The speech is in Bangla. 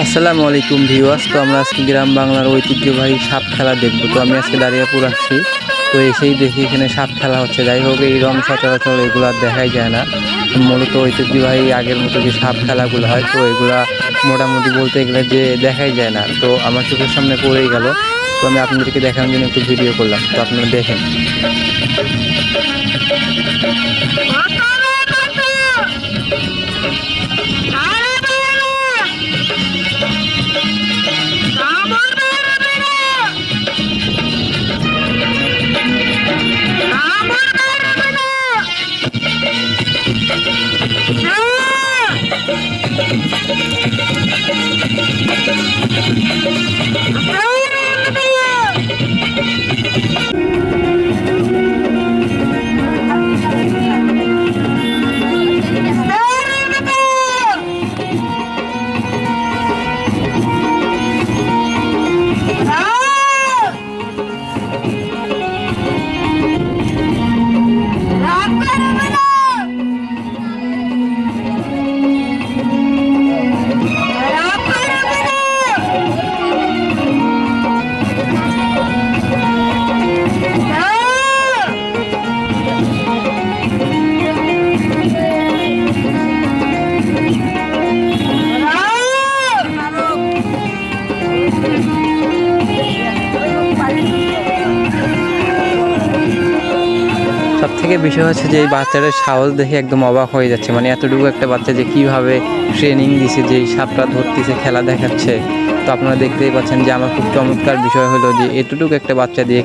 আসসালামু আলাইকুম ভিউয়ার্স। তো আমরা আজকে গ্রাম বাংলার ঐতিহ্যবাহী সাপ খেলা দেখবো। তো আমি আজকে দাঁড়িয়াপুর আসছি, তো এসেই দেখি এখানে সাপ খেলা হচ্ছে। যাই হোক, এই রং সচরাচর এগুলো আর দেখাই যায় না। মূলত ঐতিহ্যবাহী আগের মতো যে সাপ খেলাগুলো হয়, তো এগুলা মোটামুটি বলতে গেলে যে দেখাই যায় না। তো আমার চোখের সামনে পড়েই গেল, তো আমি আপনাদেরকে দেখানোর জন্য একটু ভিডিও করলাম। তো আপনারা দেখেন। সব থেকে বিষয় হচ্ছে যে এই বাচ্চাটার সাহস দেখে একদম অবাক হয়ে যাচ্ছে। মানে এতটুকু একটা বাচ্চা যে কীভাবে ট্রেনিং দিছে, যে সাপটা ধরতেছে, খেলা দেখাচ্ছে। তো আপনারা দেখতেই পাচ্ছেন যে আমার খুব চমৎকার বিষয় হলো যে এতটুকু একটা বাচ্চা দিয়ে